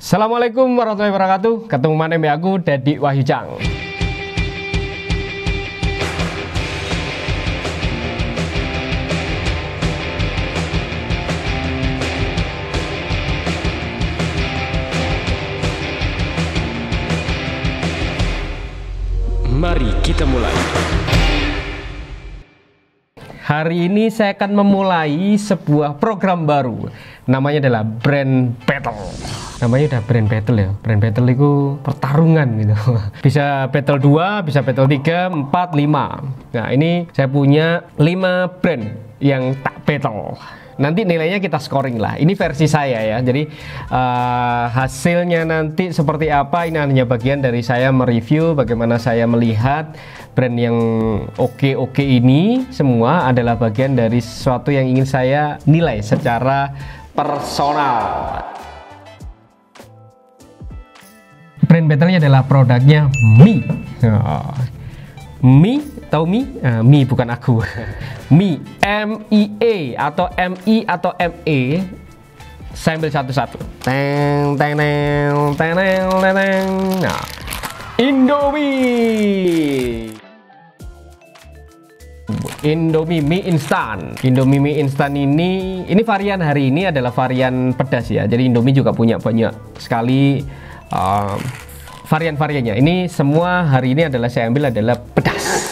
Assalamualaikum warahmatullahi wabarakatuh. Ketemu mana aku Dedi Wahyucang. Mari kita mulai. Hari ini saya akan memulai sebuah program baru. Namanya adalah Brand Battle. Namanya udah Brand Battle ya. Brand Battle itu pertarungan gitu. Bisa battle 2, bisa battle 3, 4, 5. Nah, ini saya punya 5 brand yang tak battle. Nanti nilainya kita scoring lah. Ini versi saya ya. Jadi hasilnya nanti seperti apa, ini hanya bagian dari saya mereview bagaimana saya melihat brand yang oke ini semua adalah bagian dari sesuatu yang ingin saya nilai secara personal. Brand battle-nya adalah produknya Mi. Mi, tahu Mi? Mi bukan aku. Mi, M-I-E atau M-I atau M-E. Saya ambil satu-satu. Teng, teng, teng, teng, teng, teng. Nah, Indomie. Indomie mie instan. Indomie mie instan ini varian hari ini adalah varian pedas ya. Jadi Indomie juga punya banyak sekali varian-variannya. Ini semua hari ini adalah saya ambil adalah pedas.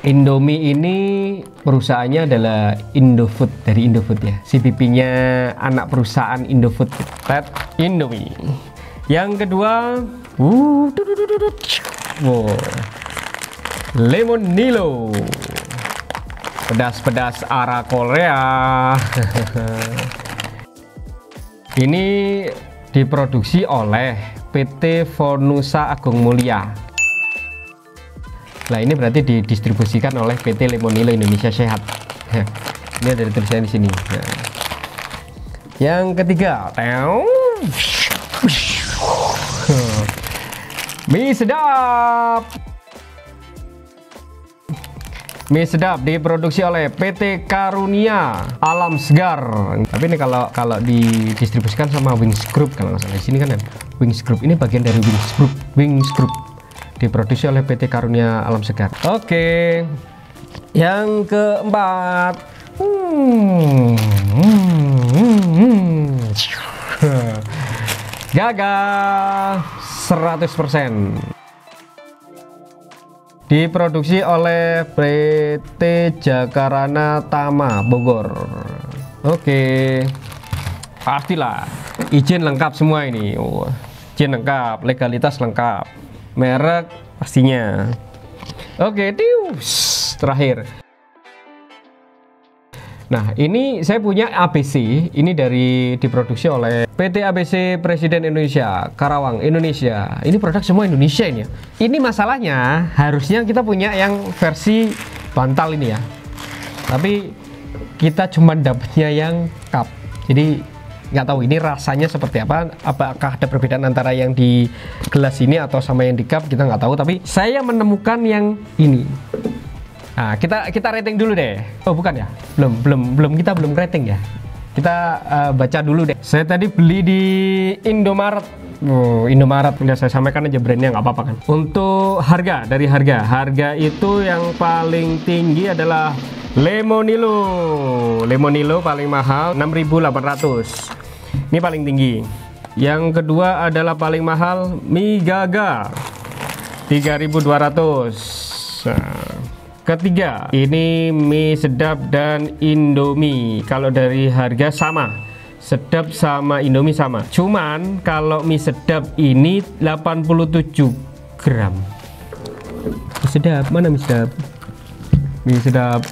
Indomie ini perusahaannya adalah Indofood, dari Indofood ya. CPP-nya anak perusahaan Indofood. Indomie. Yang kedua, Lemonilo. Pedas-pedas arah Korea. Ini diproduksi oleh PT Fornusa Agung Mulia. Nah, ini berarti didistribusikan oleh PT Lemonilo Indonesia Sehat. Ini ada tulisannya di sini. Nah. Yang ketiga, mie sedap. Mie sedap diproduksi oleh PT Karunia Alam Segar. Tapi ini kalau didistribusikan sama Wings Group, kalau nggak salah di sini kan ya. Wings Group ini bagian dari Wings Group. Wings Group diproduksi oleh PT Karunia Alam Segar. Oke. Yang keempat, Gaga 100%. Diproduksi oleh PT Jakarana Tama Bogor. Oke. Pastilah izin lengkap semua ini. Izin lengkap, legalitas lengkap, merek pastinya. Oke, terakhir. Nah, ini saya punya ABC. Ini diproduksi oleh PT ABC Presiden Indonesia, Karawang, Indonesia. Ini produk semua Indonesia ini ya. Ini masalahnya harusnya kita punya yang versi bantal ini ya. Tapi kita cuma dapatnya yang cup. Jadi nggak tahu ini rasanya seperti apa. Apakah ada perbedaan antara yang di gelas ini atau sama yang di cup, kita nggak tahu. Tapi saya menemukan yang ini. Nah, kita rating dulu deh. Oh, bukan ya? Belum kita belum rating ya. Kita baca dulu deh. Saya tadi beli di Indomaret. Indomaret, udah saya sampaikan aja brandnya, nggak apa-apa kan. Untuk harga itu yang paling tinggi adalah Lemonilo. Lemonilo paling mahal 6.800. Ini paling tinggi. Yang kedua adalah paling mahal Mi Gaga 3.200. Nah, ketiga, ini mie sedap dan Indomie. Kalau dari harga sama, sedap sama Indomie sama. Cuman kalau mie sedap ini 87 gram. Mie sedap, mana mie sedap? Mie sedap.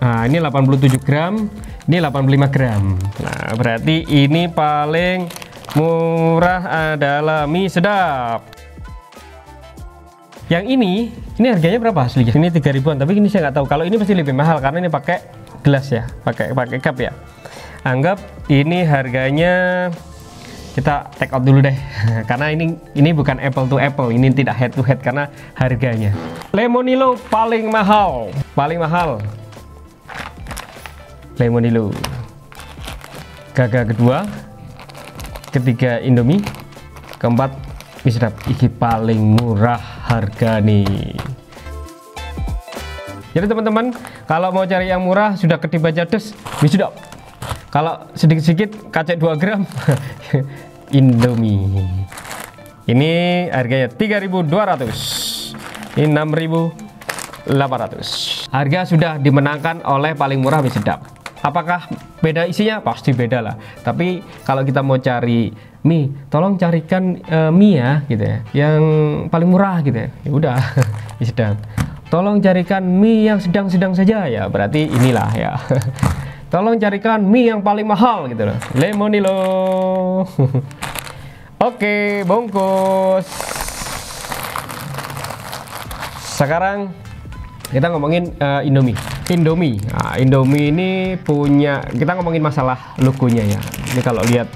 Nah, ini 87 gram, ini 85 gram. Nah, berarti ini paling murah adalah mie sedap. Yang ini harganya berapa aslinya? Ini 3.000-an, tapi ini saya nggak tahu. Kalau ini pasti lebih mahal karena ini pakai gelas ya, pakai cup ya. Anggap ini harganya, kita take out dulu deh. Karena ini bukan apple to apple, ini tidak head to head karena harganya. Lemonilo paling mahal. Lemonilo. Gaga kedua, ketiga Indomie, keempat mie sedap. Iki paling murah harga nih. Jadi teman-teman, kalau mau cari yang murah sudah ketiba jades mie sedap. Kalau sedikit-sedikit kacek 2 gram Indomie. Ini harganya 3.200. Ini 6.800. Harga sudah dimenangkan oleh paling murah mie sedap. Apakah beda isinya? Pasti beda lah. Tapi kalau kita mau cari mie, tolong carikan mie ya, gitu ya, yang paling murah gitu ya. Ya udah, mie sedap. Tolong carikan mie yang sedang-sedang saja ya, berarti inilah ya. Tolong carikan mie yang paling mahal gitu loh, Lemonilo. Oke, bungkus. Sekarang kita ngomongin Indomie. Nah, Indomie ini punya, kita ngomongin masalah logonya ya. Ini kalau lihat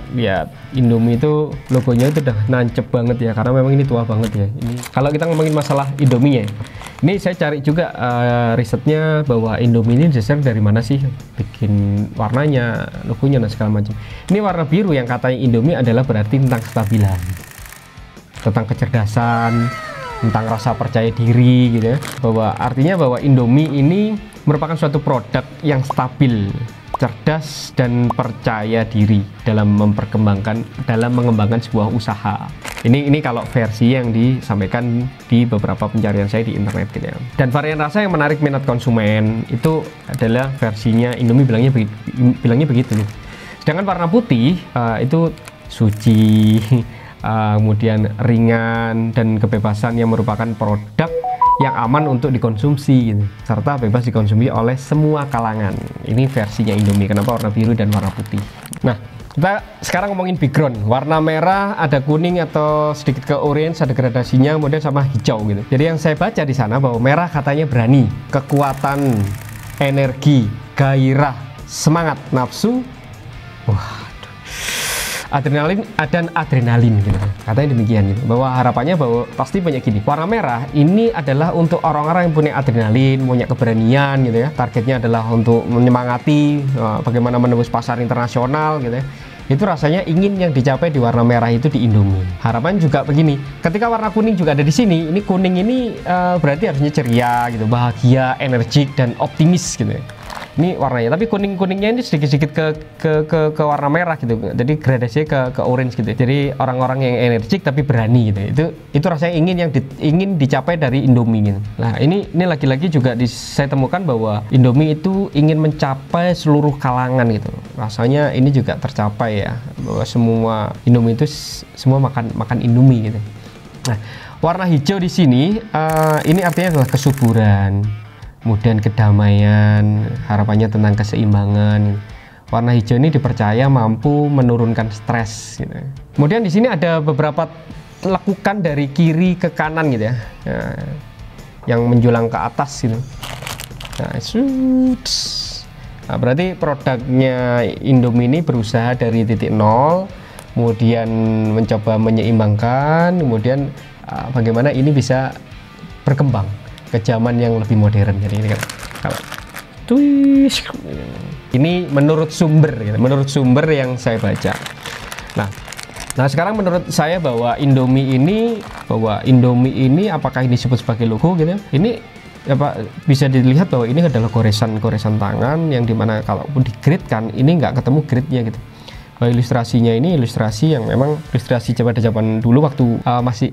Indomie itu logonya itu udah nancep banget ya, karena memang ini tua banget ya. Ini kalau kita ngomongin masalah Indomie ya, ini saya cari juga risetnya bahwa Indomie ini dasar dari mana sih bikin warnanya, logonya dan segala macam. Ini warna biru yang katanya Indomie adalah berarti tentang kestabilan, tentang kecerdasan, tentang rasa percaya diri gitu ya. Bahwa artinya bahwa Indomie ini merupakan suatu produk yang stabil, cerdas dan percaya diri dalam mengembangkan sebuah usaha. Ini kalau versi yang disampaikan di beberapa pencarian saya di internet gitu ya. Dan varian rasa yang menarik minat konsumen itu adalah versinya Indomie bilangnya begitu nih. Sedangkan warna putih itu suci, kemudian ringan dan kebebasan yang merupakan produk yang aman untuk dikonsumsi gitu, serta bebas dikonsumsi oleh semua kalangan. Ini versinya Indomie. Kenapa warna biru dan warna putih? Nah, kita sekarang ngomongin background. Warna merah, ada kuning atau sedikit ke orange, ada gradasinya, kemudian sama hijau gitu. Jadi yang saya baca di sana bahwa merah katanya berani, kekuatan, energi, gairah, semangat, nafsu, adrenalin gitu. Katanya demikian gitu. Bahwa harapannya bahwa pasti banyak gini. Warna merah ini adalah untuk orang-orang yang punya adrenalin, punya keberanian gitu ya. Targetnya adalah untuk menyemangati bagaimana menembus pasar internasional gitu ya. Itu rasanya ingin yang dicapai di warna merah itu di Indomie. Harapan juga begini. Ketika warna kuning juga ada di sini. Ini kuning ini berarti harusnya ceria gitu, bahagia, energik dan optimis gitu ya. Ini warnanya, tapi kuning-kuningnya ini sedikit-sedikit ke warna merah gitu. Jadi gradasinya ke orange gitu. Jadi orang-orang yang energik tapi berani gitu. Itu rasanya ingin dicapai dari Indomie gitu. Nah, ini lagi-lagi juga saya temukan bahwa Indomie itu ingin mencapai seluruh kalangan gitu. Rasanya ini juga tercapai ya. Bahwa semua Indomie itu semua makan Indomie gitu. Nah, warna hijau di sini ini artinya adalah kesuburan, kemudian kedamaian, harapannya tentang keseimbangan. Warna hijau ini dipercaya mampu menurunkan stres gitu. Kemudian di sini ada beberapa lekukan dari kiri ke kanan gitu ya. Nah, yang menjulang ke atas gitu. Nah, berarti produknya Indomie ini berusaha dari titik nol, kemudian mencoba menyeimbangkan, kemudian bagaimana ini bisa berkembang ke zaman yang lebih modern. Jadi ini kan ini menurut sumber yang saya baca. Nah sekarang menurut saya bahwa Indomie ini apakah ini disebut sebagai logo gitu ya? Ini bisa dilihat bahwa ini adalah goresan tangan yang dimana kalaupun di grade kan ini nggak ketemu grade-nya gitu. Ilustrasinya ini ilustrasi yang memang ilustrasi pada zaman dulu waktu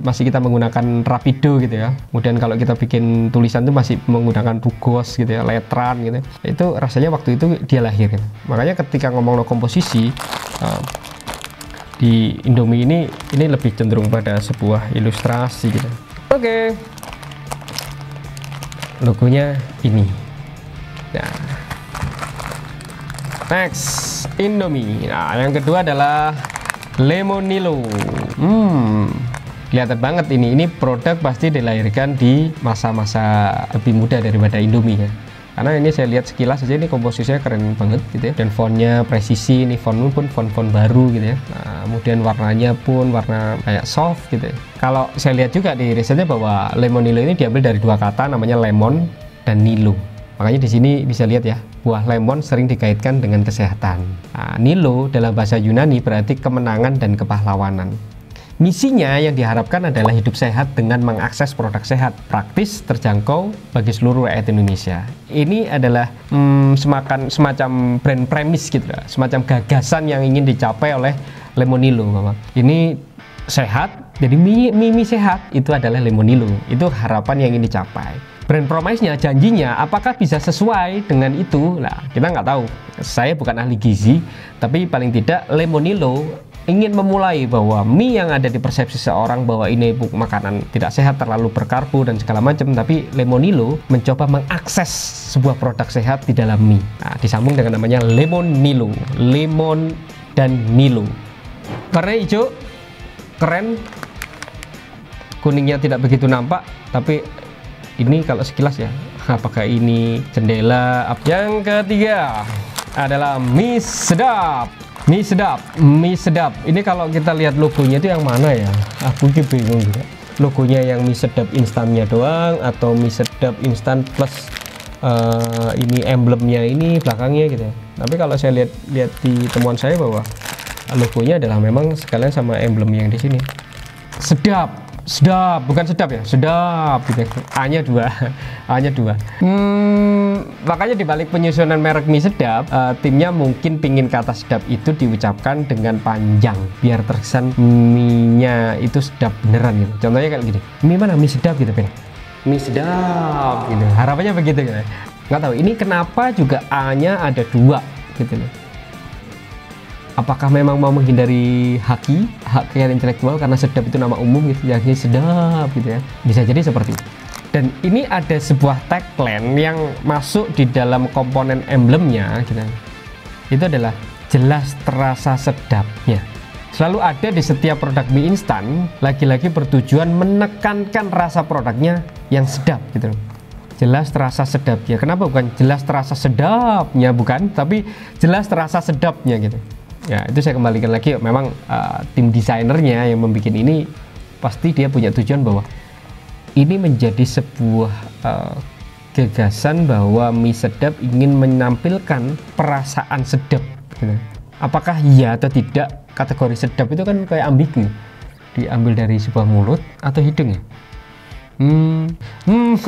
masih kita menggunakan Rapido gitu ya. Kemudian kalau kita bikin tulisan itu masih menggunakan rugos gitu ya, letran gitu. Itu rasanya waktu itu dia lahir gitu. Makanya ketika ngomong komposisi di Indomie ini lebih cenderung pada sebuah ilustrasi gitu. Oke. Logonya ini. Nah. Next, Indomie. Nah, yang kedua adalah Lemonilo. Kelihatan banget ini produk pasti dilahirkan di masa-masa lebih muda daripada Indomie ya. Karena ini saya lihat sekilas aja ini komposisinya keren banget gitu ya. Dan fontnya presisi, ini font baru gitu ya. Nah, kemudian warnanya pun warna kayak soft gitu ya. Kalau saya lihat juga di risetnya bahwa Lemonilo ini diambil dari dua kata namanya lemon dan nilo. Makanya di sini bisa lihat ya, buah lemon sering dikaitkan dengan kesehatan. Nah, Nilo dalam bahasa Yunani berarti kemenangan dan kepahlawanan. Misinya yang diharapkan adalah hidup sehat dengan mengakses produk sehat, praktis, terjangkau bagi seluruh rakyat Indonesia. Ini adalah semacam brand premis gitu lah, semacam gagasan yang ingin dicapai oleh Lemonilo. Ini sehat, jadi mie sehat itu adalah Lemonilo. Itu harapan yang ingin dicapai. Brand promise-nya, janjinya, apakah bisa sesuai dengan itu? Nah, kita nggak tahu. Saya bukan ahli gizi, tapi paling tidak Lemonilo ingin memulai bahwa mie yang ada di persepsi seorang bahwa ini makanan tidak sehat, terlalu berkarbo dan segala macam, tapi Lemonilo mencoba mengakses sebuah produk sehat di dalam mie. Nah, disambung dengan namanya Lemonilo, lemon dan Nilo. Warna hijau, keren, kuningnya tidak begitu nampak, tapi ini kalau sekilas ya, apakah ini jendela? Yang ketiga adalah mie sedap. Mie sedap. Ini kalau kita lihat logonya itu yang mana ya? Aku juga bingung juga. Logonya yang mie sedap instannya doang atau mie sedap instan plus ini emblemnya ini belakangnya gitu ya. Tapi kalau saya lihat di temuan saya bahwa logonya adalah memang sekalian sama emblem yang di sini. Sedap, bukan sedap ya, sedap gitu. A-nya dua. Makanya dibalik penyusunan merek mie sedap, timnya mungkin pingin kata sedap itu diucapkan dengan panjang biar terkesan mie-nya itu sedap beneran gitu. Contohnya kayak gini, mie mana? Mie sedap gitu, Ben. Mie sedap gitu. Harapannya begitu gitu. Nggak tahu ini kenapa juga A-nya ada dua gitu loh. Apakah memang mau menghindari hak kekayaan intelektual karena sedap itu nama umum gitu, jadi sedap gitu ya, bisa jadi seperti itu. Dan ini ada sebuah tagline yang masuk di dalam komponen emblemnya gitu. Itu adalah jelas terasa sedapnya. Selalu ada di setiap produk mie instan, lagi-lagi bertujuan menekankan rasa produknya yang sedap gitu. Jelas terasa sedapnya. Kenapa bukan jelas terasa sedapnya, bukan, tapi jelas terasa sedapnya gitu. Ya, itu saya kembalikan lagi, memang tim desainernya yang membuat ini pasti dia punya tujuan bahwa ini menjadi sebuah gagasan bahwa mie sedap ingin menampilkan perasaan sedap gitu. Apakah iya atau tidak, kategori sedap itu kan kayak ambigu, diambil dari sebuah mulut atau hidung ya.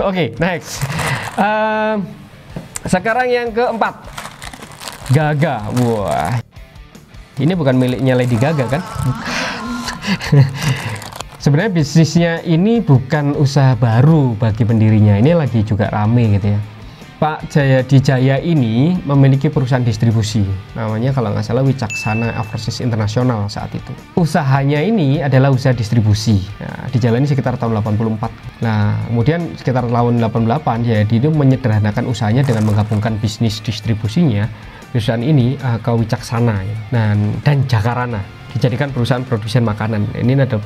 Oke, next. Sekarang yang keempat, Gaga. Wah, ini bukan miliknya Lady Gaga kan? Sebenarnya bisnisnya ini bukan usaha baru bagi pendirinya, ini lagi juga rame gitu ya. Pak Jayadi Jaya ini memiliki perusahaan distribusi, namanya kalau nggak salah Wicaksana Overseas International saat itu. Usahanya ini adalah usaha distribusi, nah, dijalani sekitar tahun 84. Nah, kemudian sekitar tahun 88 Jayadi itu menyederhanakan usahanya dengan menggabungkan bisnis distribusinya perusahaan ini ke Wicaksana dan Jakarana, dijadikan perusahaan produsen makanan. Ini adalah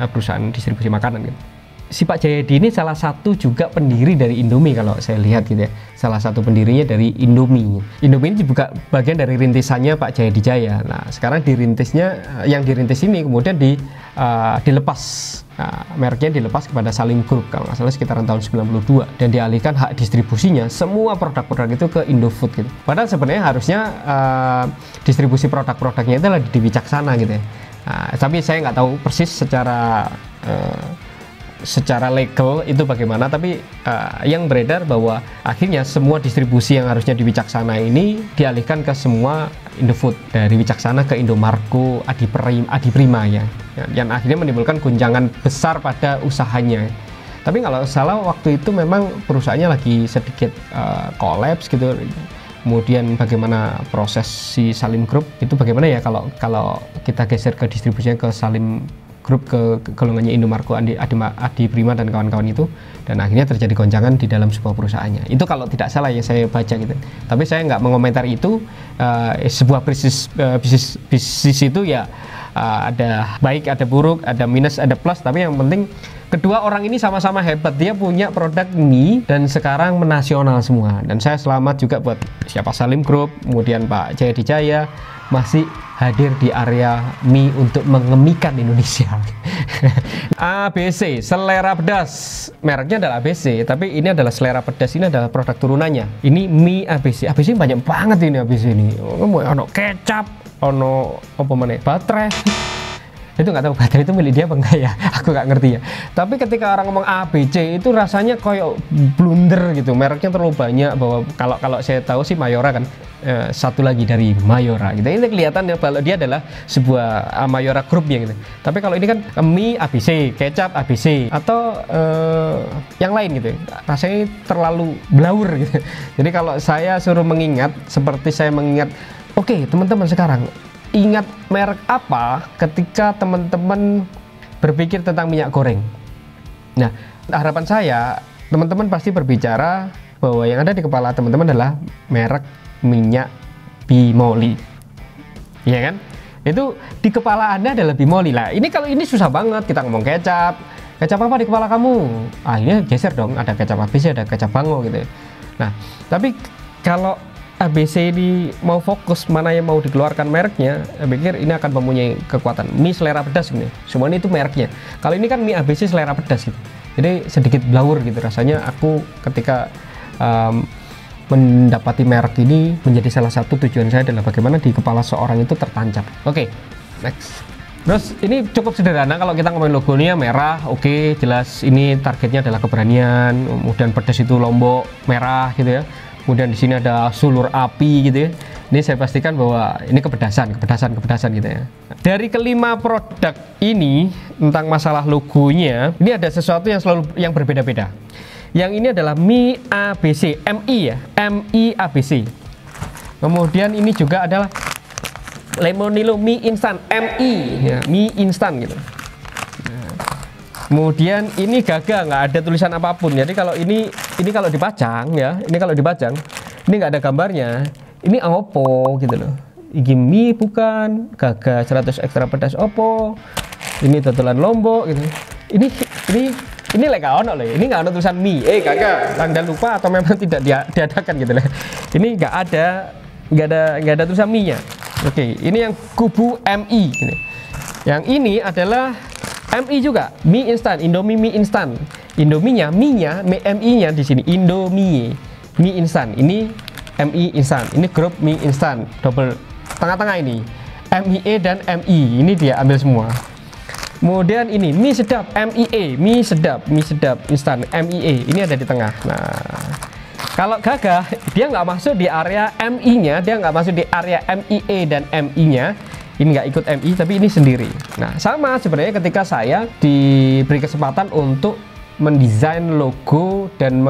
perusahaan distribusi makanan gitu. Si Pak Jayadi ini salah satu juga pendiri dari Indomie kalau saya lihat gitu ya. Salah satu pendirinya dari Indomie. Indomie ini juga bagian dari rintisannya Pak Jayadi Jaya. Nah, sekarang yang dirintis ini kemudian dilepas. Nah, mereknya dilepas kepada Salim Group kalau nggak salah sekitaran tahun 92 dan dialihkan hak distribusinya semua produk-produk itu ke Indofood gitu. Padahal sebenarnya harusnya distribusi produk-produknya itu di Wicaksana gitu ya. Nah, tapi saya nggak tahu persis secara legal itu bagaimana, tapi yang beredar bahwa akhirnya semua distribusi yang harusnya di Wicaksana ini dialihkan ke semua Indofood, dari Wicaksana ke Indomarko, Adiprima ya, yang akhirnya menimbulkan guncangan besar pada usahanya. Tapi kalau salah waktu itu memang perusahaannya lagi sedikit kolaps gitu. Kemudian bagaimana proses si Salim Group itu bagaimana ya kalau kita geser ke distribusinya ke Salim Grup, ke golongannya Indomarko, Adiprima dan kawan-kawan itu, dan akhirnya terjadi goncangan di dalam sebuah perusahaannya. Itu kalau tidak salah ya saya baca gitu. Tapi saya nggak mengomentari itu. Sebuah bisnis itu ya ada baik, ada buruk, ada minus, ada plus. Tapi yang penting kedua orang ini sama-sama hebat. Dia punya produk mie dan sekarang menasional semua. Dan saya selamat juga buat siapa Salim Group, kemudian Pak Jayadi Jaya masih hadir di area mie untuk mengemikan Indonesia. ABC, selera pedas. Mereknya adalah ABC, tapi ini adalah selera pedas, ini adalah produk turunannya. Ini mie ABC. ABC banyak banget ini ABC ini. Ono kecap, ono apa mana? Baterai. Itu nggak tahu baterai itu milik dia apa enggak ya, aku nggak ngerti ya. Tapi ketika orang ngomong ABC itu rasanya kayak blunder gitu, mereknya terlalu banyak. Bahwa kalau saya tahu sih Mayora kan, satu lagi dari Mayora gitu. Ini kelihatan ya kalau dia adalah sebuah Mayora Group ya gitu. Tapi kalau ini kan mie ABC, kecap ABC, atau yang lain gitu, rasanya terlalu blur gitu. Jadi kalau saya suruh mengingat, seperti saya mengingat, oke, teman-teman sekarang ingat merek apa ketika teman-teman berpikir tentang minyak goreng. Nah, harapan saya teman-teman pasti berbicara bahwa yang ada di kepala teman-teman adalah merek minyak Bimoli, ya kan? Itu di kepala Anda adalah Bimoli lah. Ini kalau ini susah banget kita ngomong kecap apa di kepala kamu? Ini geser dong, ada kecap ABC, ada kecap Bango gitu. Nah, tapi kalau ABC ini mau fokus mana yang mau dikeluarkan mereknya, saya pikir ini akan mempunyai kekuatan. Mie selera pedas ini, semua ini itu mereknya. Kalau ini kan mie ABC selera pedas gitu, jadi sedikit blur gitu rasanya. Aku ketika mendapati merek ini menjadi salah satu tujuan saya adalah bagaimana di kepala seorang itu tertancap. Oke, next. Terus ini cukup sederhana kalau kita ngomongin logonya merah, oke, jelas ini targetnya adalah keberanian. Kemudian pedas itu lombok merah gitu ya. Kemudian di sini ada sulur api gitu ya. Ini saya pastikan bahwa ini kepedasan gitu ya. Dari kelima produk ini tentang masalah logonya, ini ada sesuatu yang selalu yang berbeda-beda. Yang ini adalah mie ABC, MI ya, MI ABC. Kemudian ini juga adalah Lemonilo mie instan, MI ya, mie instan gitu. Kemudian ini gagah, nggak ada tulisan apapun. Jadi kalau ini kalau dipajang ya, ini nggak ada gambarnya. Ini opo gitu loh. Iki mie bukan, gagah 100 ekstra pedas opo. Ini totalan lombok gitu. Ini lek ono loh. Ini nggak ada tulisan mie. Gagah, Anda lupa atau memang tidak diadakan gitu loh. Ini nggak ada tulisan mie-nya. Oke, ini yang kubu MI gitu. Yang ini adalah MI juga, mie instan, Indomie mie instan. Indominya, MI-nya di sini Indomie mie instan. Ini MI instan. Ini grup mie instan double tengah-tengah ini. MIE dan MI. Ini dia ambil semua. Kemudian ini mie sedap MIE, mie sedap instan MIE. Ini ada di tengah. Nah, kalau gagah dia nggak masuk di area MI-nya, dia nggak masuk di area MIE dan MI-nya. Ini nggak ikut MI, tapi ini sendiri. Nah, sama sebenarnya ketika saya diberi kesempatan untuk mendesain logo dan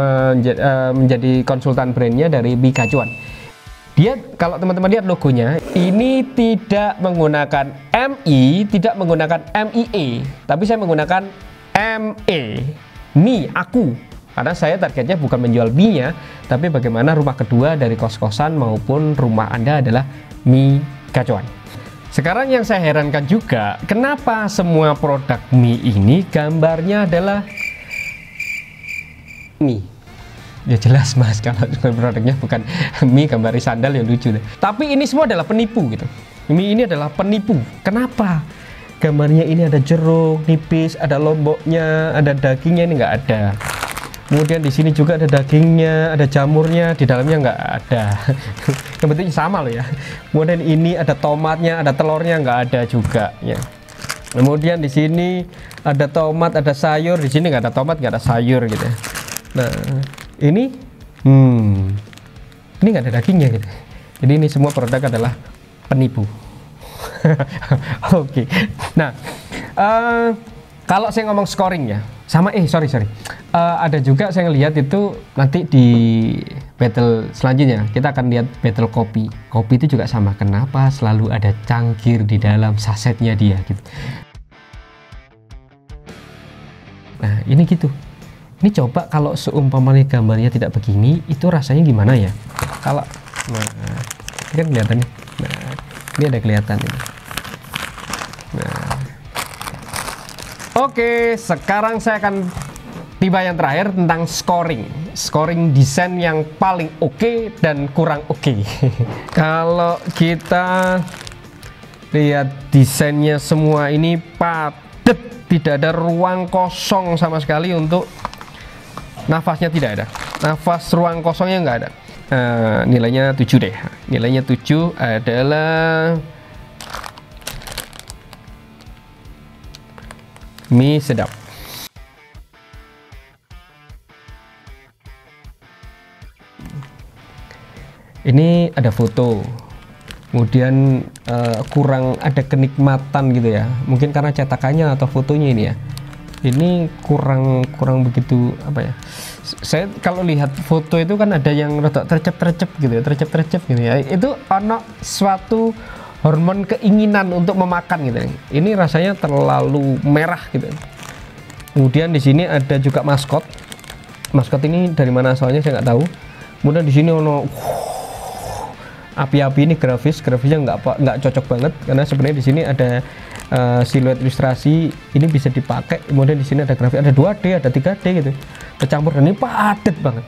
menjadi konsultan brandnya dari mie gacuan. Dia, kalau teman-teman lihat logonya, ini tidak menggunakan MI, tidak menggunakan MIE, tapi saya menggunakan ME, mie aku. Karena saya targetnya bukan menjual mie-nya, tapi bagaimana rumah kedua dari kos-kosan maupun rumah Anda adalah mie gacuan. Sekarang yang saya herankan juga, kenapa semua produk mie ini gambarnya adalah mie? Ya jelas mas, kalau produknya bukan mie gambar sandal yang lucu deh. Tapi ini semua adalah penipu gitu. Mie ini adalah penipu. Kenapa? Gambarnya ini ada jeruk nipis, ada lomboknya, ada dagingnya, ini nggak ada. Kemudian di sini juga ada dagingnya, ada jamurnya, di dalamnya nggak ada. Yang penting sama loh ya. Kemudian ini ada tomatnya, ada telurnya, nggak ada juga ya. Kemudian di sini ada tomat, ada sayur, di sini nggak ada tomat, nggak ada sayur gitu. Nah ini nggak ada dagingnya gitu. Jadi ini semua produk adalah penipu. Oke. Nah kalau saya ngomong scoring ya, sama sorry ada juga saya lihat itu nanti di battle selanjutnya kita akan lihat battle kopi itu juga sama. Kenapa selalu ada cangkir di dalam sasetnya dia gitu. Nah ini gitu, ini coba kalau seumpamanya gambarnya tidak begini, itu rasanya gimana ya kalau ini kan kelihatan nih. Nah ini ada kelihatan ini. Nah oke, sekarang saya akan tiba yang terakhir tentang scoring desain yang paling oke dan kurang oke. Kalau kita Lihat desainnya semua ini padat, tidak ada ruang kosong sama sekali untuk nafasnya, tidak ada. Nafas ruang kosongnya nggak ada. Nilainya 7 deh. Nilainya 7 adalah mie sedap. Ini ada foto, kemudian kurang ada kenikmatan gitu ya, mungkin karena cetakannya atau fotonya ini ya, ini kurang begitu apa ya. Saya kalau lihat foto itu kan ada yang rada tercep gitu ya, tercep gitu ya, itu ono suatu hormon keinginan untuk memakan gitu. Ini rasanya terlalu merah gitu. Kemudian di sini ada juga maskot. Maskot ini dari mana asalnya saya nggak tahu. Kemudian di sini ono api-api, ini grafisnya nggak cocok banget karena sebenarnya di sini ada siluet ilustrasi, ini bisa dipakai. Kemudian di sini ada grafis, ada 2D, ada 3D gitu, tercampur, dan ini padat banget.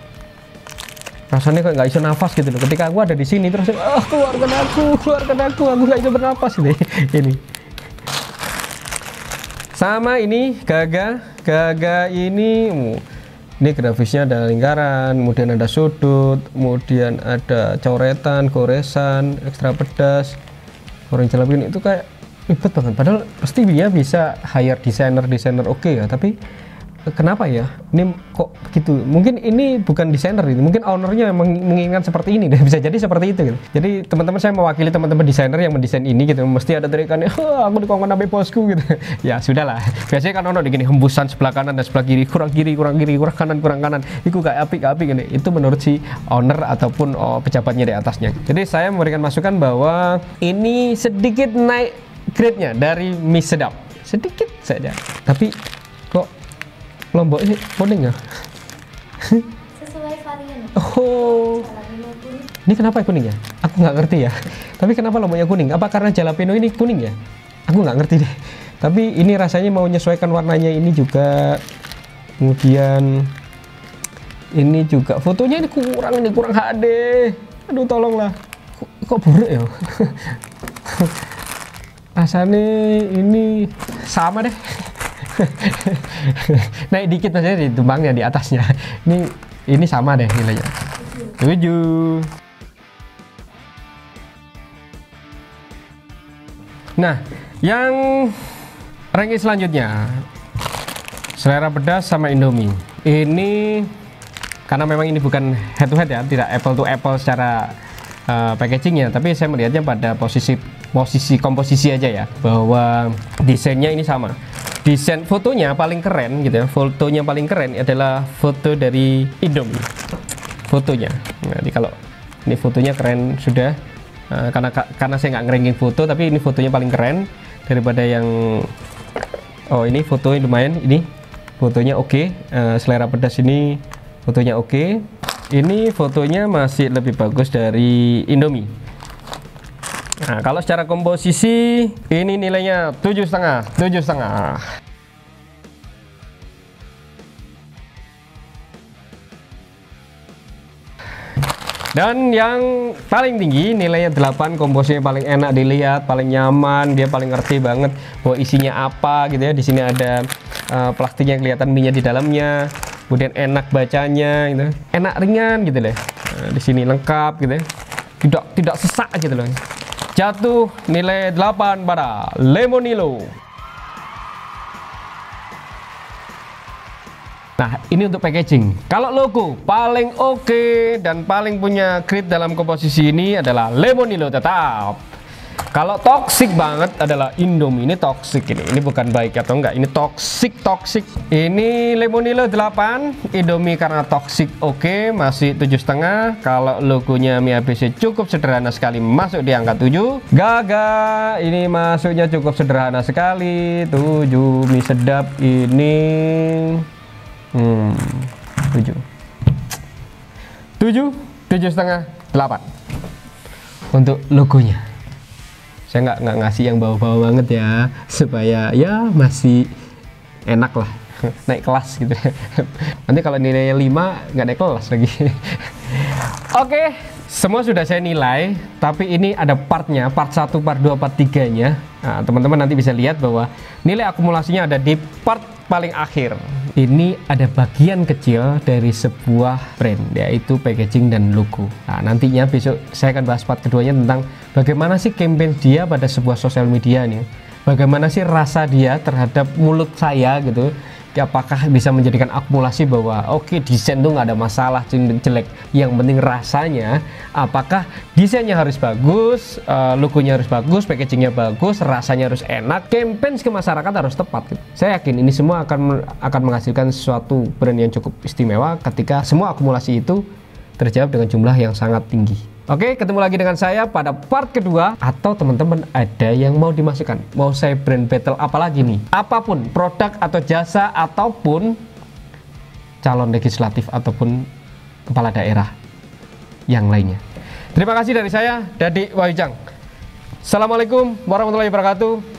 Rasanya kayak nggak bisa nafas gitu loh. Ketika aku ada di sini terus, keluarkan aku nggak bisa bernafas gitu. Ini sama ini Gaga ini grafisnya ada lingkaran, kemudian ada sudut, kemudian ada coretan, goresan, ekstra pedas, goreng jalapeno. Itu kayak ribet banget, padahal pasti dia bisa hire desainer oke ya, tapi kenapa ya ini kok begitu? Mungkin ini bukan desainer, ini mungkin ownernya menginginkan seperti ini deh, bisa jadi seperti itu gitu. Jadi teman-teman, saya mewakili teman-teman desainer yang mendesain ini gitu, mesti ada terikannya, aku dikongkon sampai bosku gitu. Ya sudahlah, biasanya kan ono gini, hembusan sebelah kanan dan sebelah kiri, kurang kurang kanan, itu kayak api gini. Itu menurut si owner ataupun pejabatnya di atasnya. Jadi saya memberikan masukan bahwa ini sedikit naik grade-nya dari mie sedap, sedikit saja, tapi kok Lombok ini kuning ya? Sesuai varian. Oh, ini kenapa kuning ya? Aku nggak ngerti ya. Tapi kenapa Lomboknya kuning? Apa karena jalapeno ini kuning ya? Aku nggak ngerti deh. Tapi ini rasanya mau menyesuaikan warnanya ini juga. Kemudian ini juga fotonya ini kurang HD. Aduh tolonglah. Kok buruk ya? Rasanya ini sama deh. Naik dikit aja di tumbangnya di atasnya. Ini sama deh nilainya. 7. Nah, yang ranking selanjutnya selera pedas sama Indomie. Ini karena memang ini bukan head to head ya, tidak apple to apple secara packagingnya, tapi saya melihatnya pada posisi komposisi aja ya, bahwa desainnya ini sama. Desain fotonya paling keren gitu ya, fotonya paling keren adalah foto dari Indomie fotonya. Jadi kalau ini fotonya keren sudah, karena saya nggak ngeranking foto, tapi ini fotonya paling keren daripada yang ini fotonya lumayan, ini fotonya oke. Selera pedas ini fotonya oke. Ini fotonya masih lebih bagus dari Indomie. Nah, kalau secara komposisi ini nilainya 7,5. Dan yang paling tinggi nilainya 8, komposisinya paling enak dilihat, paling nyaman, dia paling ngerti banget bahwa isinya apa gitu ya. Di sini ada plastiknya, kelihatan minyak di dalamnya, kemudian enak bacanya gitu, enak ringan gitu deh. Nah, di sini lengkap gitu ya, tidak sesak gitu loh. Jatuh nilai 8 pada Lemonilo. Nah, ini untuk packaging. Kalau logo paling oke dan paling punya grade dalam komposisi ini adalah Lemonilo tetap. Kalau toxic banget adalah Indomie. Ini toxic, ini bukan baik atau enggak, ini toxic. Ini Lemonilo 8, Indomie karena toxic oke, masih 7,5. Kalau logonya mie ABC cukup sederhana sekali, masuk di angka 7. Gaga ini masuknya cukup sederhana sekali, 7. Mie sedap ini 7,5, 8 untuk logonya. Saya nggak ngasih yang bawah-bawah banget ya, supaya ya masih enak lah, naik kelas gitu. Nanti kalau nilainya 5 nggak naik kelas lagi. Oke, Semua sudah saya nilai, tapi ini ada partnya, part 1, part 2, part 3-nya. Nah, teman-teman nanti bisa lihat bahwa nilai akumulasinya ada di part paling akhir. Ini ada bagian kecil dari sebuah brand, yaitu packaging dan logo. Nah, nantinya besok saya akan bahas part keduanya tentang bagaimana sih campaign dia pada sebuah sosial media nih. Bagaimana sih rasa dia terhadap mulut saya gitu. Apakah bisa menjadikan akumulasi bahwa oke, desain tuh nggak ada masalah jelek, yang penting rasanya. Apakah desainnya harus bagus, logonya harus bagus, packagingnya bagus, rasanya harus enak, campaign ke masyarakat harus tepat gitu. Saya yakin ini semua akan menghasilkan suatu brand yang cukup istimewa ketika semua akumulasi itu terjawab dengan jumlah yang sangat tinggi. Oke, ketemu lagi dengan saya pada part kedua. Atau teman-teman ada yang mau dimasukkan, mau saya brand battle apa lagi nih? Apapun, produk atau jasa ataupun calon legislatif ataupun kepala daerah yang lainnya. Terima kasih dari saya, Dadi Wahyujang. Assalamualaikum warahmatullahi wabarakatuh.